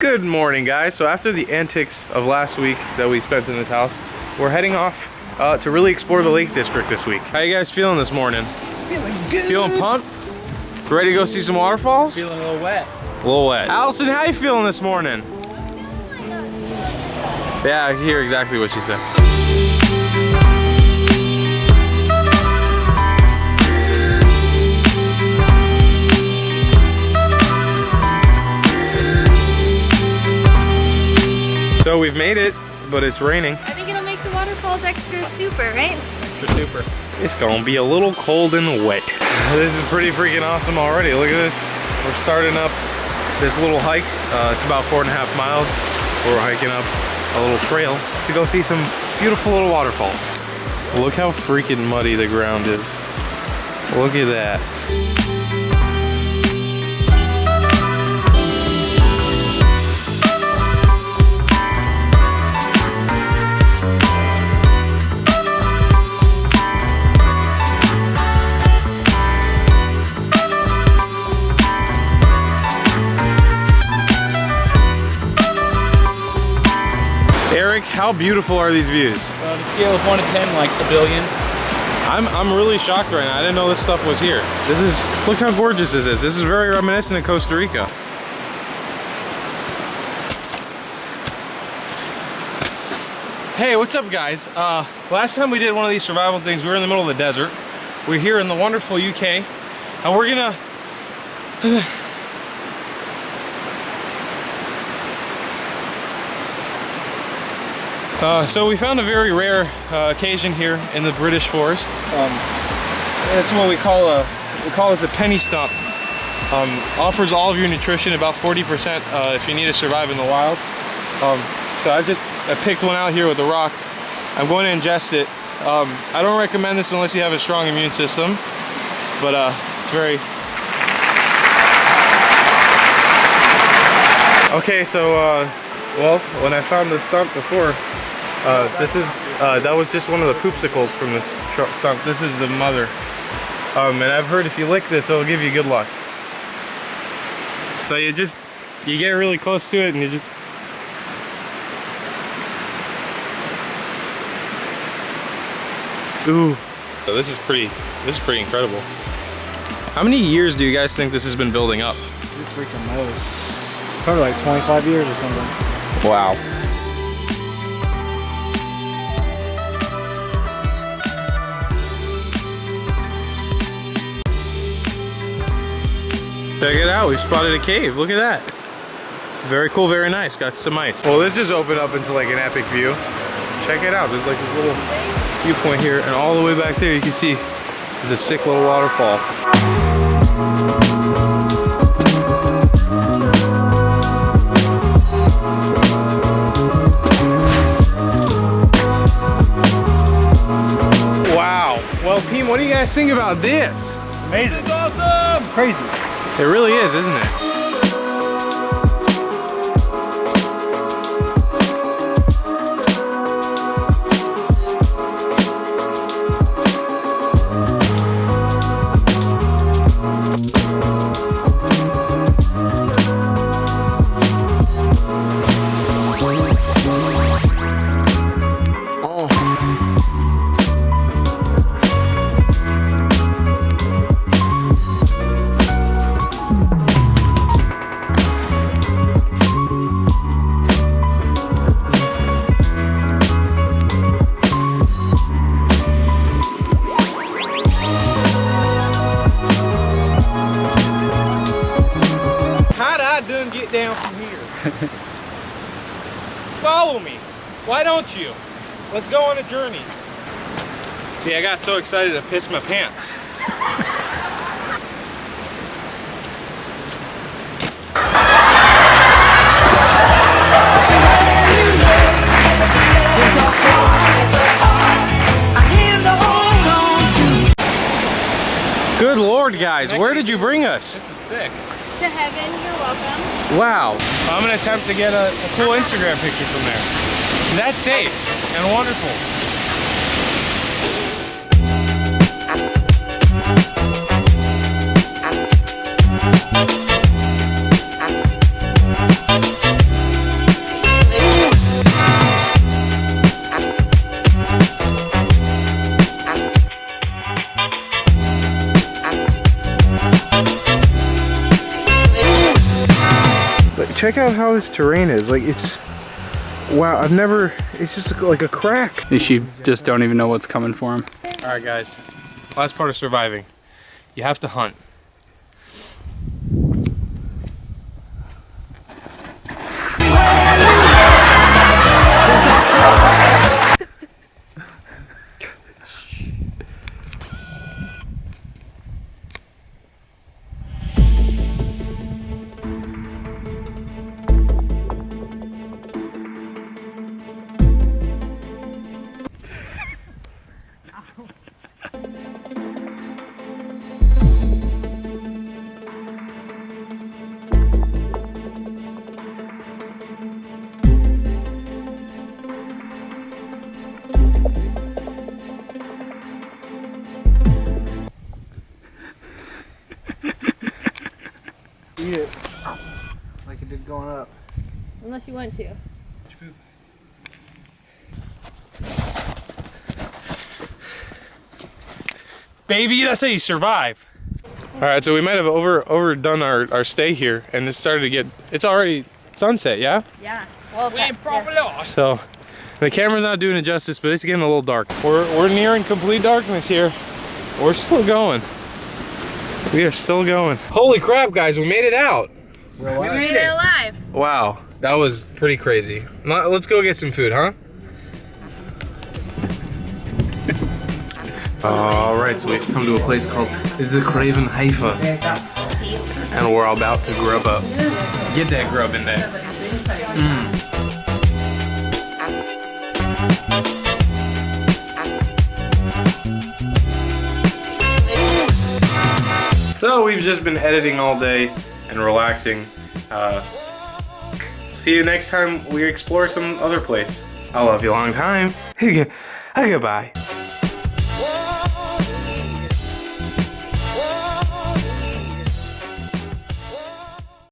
Good morning, guys. So after the antics of last week that we spent in this house, we're heading off to really explore the Lake District this week. How you guys feeling this morning? Feeling good. Feeling pumped? Ready to go see some waterfalls? Feeling a little wet. A little wet. Allison, how you feeling this morning? Yeah, I hear exactly what she said. So we've made it, but it's raining. I think it'll make the waterfalls extra super, right? Extra super. It's gonna be a little cold and wet. This is pretty freaking awesome already. Look at this. We're starting up this little hike. It's about 4.5 miles. We're hiking up a little trail to go see some beautiful little waterfalls. Look how freaking muddy the ground is. Look at that. Eric, how beautiful are these views? On a scale of 1 to 10, like a billion. I'm really shocked right now. I didn't know this stuff was here. This is, look how gorgeous this is. This is very reminiscent of Costa Rica. Hey, what's up, guys? Last time we did one of these survival things, we were in the middle of the desert. We're here in the wonderful UK, and we're gonna... So we found a very rare occasion here in the British forest. That's what we call this a penny stump. Offers all of your nutrition, about 40% if you need to survive in the wild. So I picked one out here with a rock. I'm going to ingest it. I don't recommend this unless you have a strong immune system, but it's very... Okay, so well, when I found the stump before, that was just one of the poopsicles from the stump. This is the mother. And I've heard if you lick this, it'll give you good luck. So you get really close to it and you just... Ooh. So this is pretty incredible. How many years do you guys think this has been building up? Who freaking knows? Probably like 25 years or something. Wow. Check it out, we've spotted a cave. Look at that. Very cool, very nice. Got some ice. Well, this just opened up into like an epic view. Check it out. There's like a little viewpoint here, and all the way back there you can see there's a sick little waterfall. Wow. Well, team, what do you guys think about this? Amazing. It's awesome. Crazy. It really is, isn't it? Get down from here. Follow me. Why don't you? Let's go on a journey. See, I got so excited to piss my pants. Good Lord, guys, where did you bring us? This is sick. To heaven, you're welcome. Wow. I'm gonna attempt to get a cool Instagram picture from there. That's safe and wonderful. check out how this terrain is. Like it's, wow, it's just like a crack. These sheep just don't even know what's coming for them. All right, guys, last part of surviving. You have to hunt. Eat it. Like it did going up. Unless you want to. Baby, that's how you survive. All right, so we might have overdone our stay here, and it started to get, it's already sunset, yeah? Yeah. Well, We ain't probably lost. So, the camera's not doing it justice, but it's getting a little dark. We're nearing complete darkness here. We're still going. We are still going. Holy crap, guys, we made it out. We made it alive. Wow, that was pretty crazy. Let's go get some food, huh? Alright, so we've come to a place called the Craven Haifa. And we're about to grub up. Get that grub in there. So we've just been editing all day and relaxing. See you next time we explore some other place. I love you a long time. Goodbye.